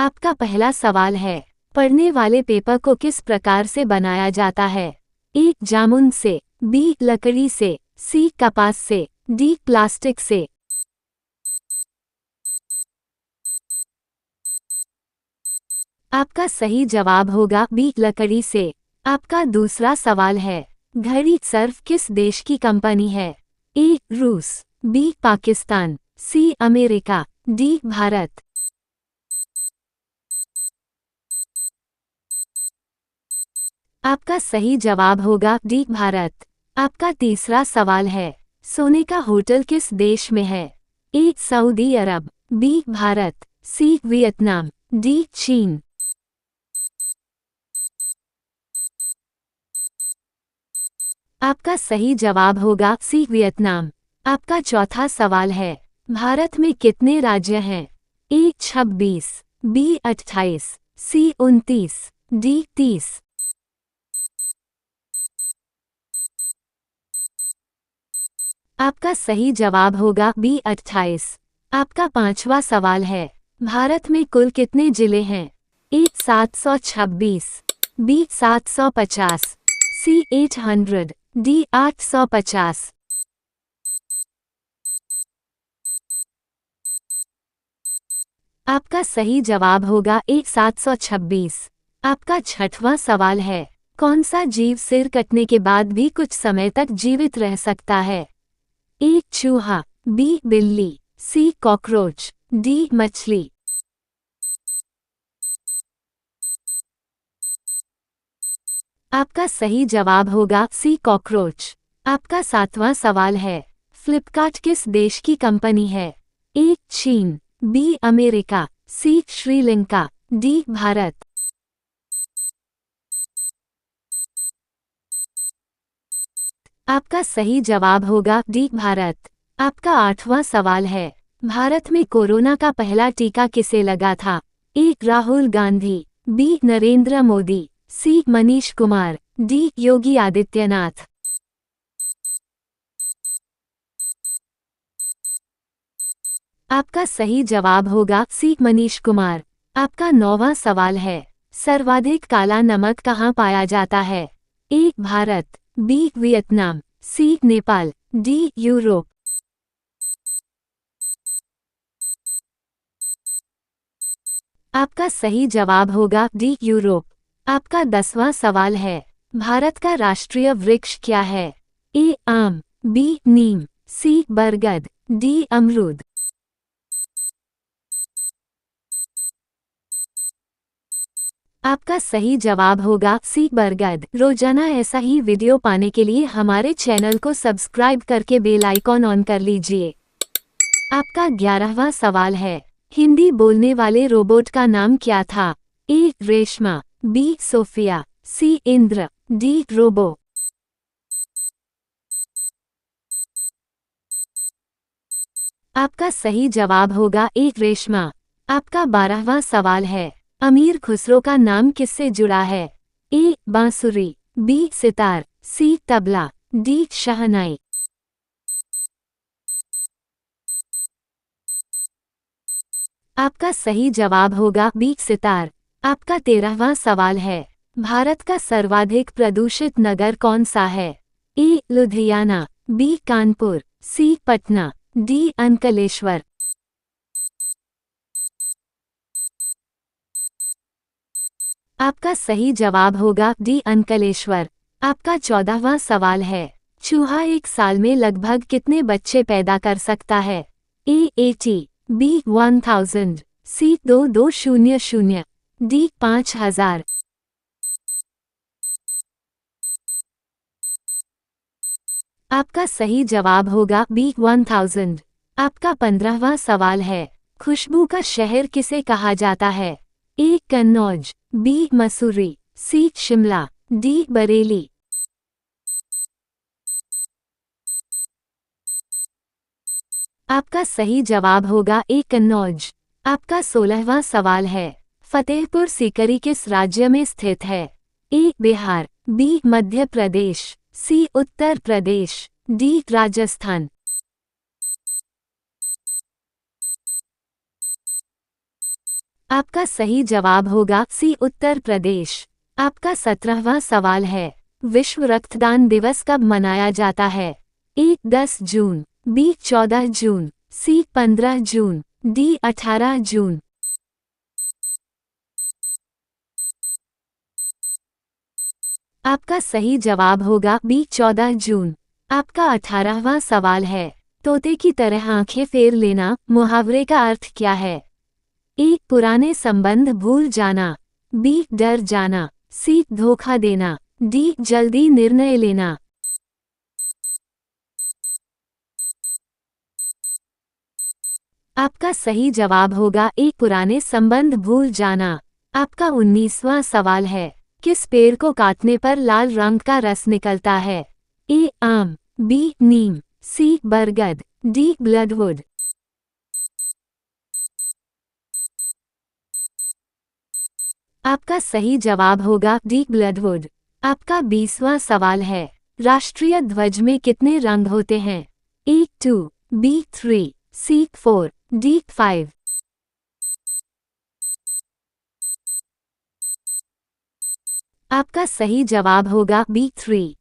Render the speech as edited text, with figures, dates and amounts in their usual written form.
आपका पहला सवाल है, पढ़ने वाले पेपर को किस प्रकार से बनाया जाता है? ए. जामुन से, बी. लकड़ी से, सी. कपास से, डी. प्लास्टिक से। आपका सही जवाब होगा बी. लकड़ी से। आपका दूसरा सवाल है, घड़ी सर्फ किस देश की कंपनी है? ए. रूस, B. Pakistan, C. America, D. Bharat. आपका सही जवाब होगा डी. भारत। आपका तीसरा सवाल है, सोने का होटल किस देश में है? ए. सऊदी अरब, B. Bharat, C. Vietnam, D. चीन। आपका सही जवाब होगा सी. वियतनाम। आपका चौथा सवाल है, भारत में कितने राज्य हैं? ए. 26, बी. 28, सी. 29, डी. 30। आपका सही जवाब होगा बी. 28। आपका पांचवा सवाल है, भारत में कुल कितने जिले हैं? ए. 726, बी. 750, सी. 800, डी. 850। आपका सही जवाब होगा ए. 726। आपका छठवां सवाल है, कौन सा जीव सिर कटने के बाद भी कुछ समय तक जीवित रह सकता है? ए. चूहा, बी. बिल्ली, सी. Cockroach, D. मछली। आपका सही जवाब होगा सी. कॉकरोच। आपका सातवां सवाल है, फ्लिपकार्ट किस देश की कंपनी है? ए. चीन, बी. अमेरिका, सी. श्रीलंका, डी. भारत। आपका सही जवाब होगा डी. भारत। आपका आठवां सवाल है, भारत में कोरोना का पहला टीका किसे लगा था? ए. राहुल गांधी, बी. नरेंद्र मोदी, सी. मनीष कुमार, डी. योगी आदित्यनाथ। आपका सही जवाब होगा सी. मनीष कुमार। आपका नौवां सवाल है, सर्वाधिक काला नमक कहाँ पाया जाता है? ए. भारत, बी. वियतनाम, सी. नेपाल, डी. यूरोप। आपका सही जवाब होगा डी. यूरोप। आपका 10वां सवाल है, भारत का राष्ट्रीय वृक्ष क्या है? ए. आम, बी. नीम, सी. बरगद, डी. अमरूद। आपका सही जवाब होगा सी. बरगद। रोजाना ऐसा ही वीडियो पाने के लिए हमारे चैनल को सब्सक्राइब करके बेल आइकॉन ऑन कर लीजिए। आपका 11वां सवाल है, हिंदी बोलने वाले रोबोट का नाम क्या था? ए. रेशमा, बी. सोफिया, सी. इंद्र, डी. रोबो। आपका सही जवाब होगा ए. रेशमा। आपका 12वां सवाल है, अमीर खुसरो का नाम किससे जुड़ा है? ए. बांसुरी, बी. सितार, सी. तबला, डी. शहनाई। आपका सही जवाब होगा बी. सितार। आपका 13वां सवाल है, भारत का सर्वाधिक प्रदूषित नगर कौन सा है? ए. लुधियाना, बी. कानपुर, सी. पटना, डी. अंकलेश्वर। आपका सही जवाब होगा डी. अंकलेश्वर। आपका 14वां सवाल है, चूहा एक साल में लगभग कितने बच्चे पैदा कर सकता है? ए. 80, बी. 1000, सी. 2200, डी. 5000। आपका सही जवाब होगा बी. 1000। आपका 15वां सवाल है, खुशबू का शहर किसे कहा जाता है? ए. कन्नौज, बी. मसूरी, सी. शिमला, डी. बरेली। आपका सही जवाब होगा ए. कन्नौज। आपका 16वां सवाल है, फतेहपुर सीकरी किस राज्य में स्थित है? ए. बिहार, बी. मध्य प्रदेश, सी. उत्तर प्रदेश, डी. राजस्थान। आपका सही जवाब होगा सी उत्तर प्रदेश। आपका 17वां सवाल है, विश्व रक्तदान दिवस कब मनाया जाता है? ए 10 जून, बी 14 जून, सी 15 जून, डी 18 जून। आपका सही जवाब होगा बी 14 जून। आपका 18वां सवाल है, तोते की तरह आंखें फेर लेना मुहावरे का अर्थ क्या है? ए पुराने संबंध भूल जाना, बी डर जाना, सी धोखा देना, डी जल्दी निर्णय लेना। आपका सही जवाब होगा ए पुराने संबंध भूल जाना। आपका 19वां सवाल है, किस पेड़ को काटने पर लाल रंग का रस निकलता है? ए आम, बी नीम, सी बरगद, डी ब्लडवुड। आपका सही जवाब होगा डी ब्लडवुड। आपका 20वां सवाल है, राष्ट्रीय ध्वज में कितने रंग होते हैं? ए 2, बी 3, सी 4, डी 5। आपका सही जवाब होगा बी 3।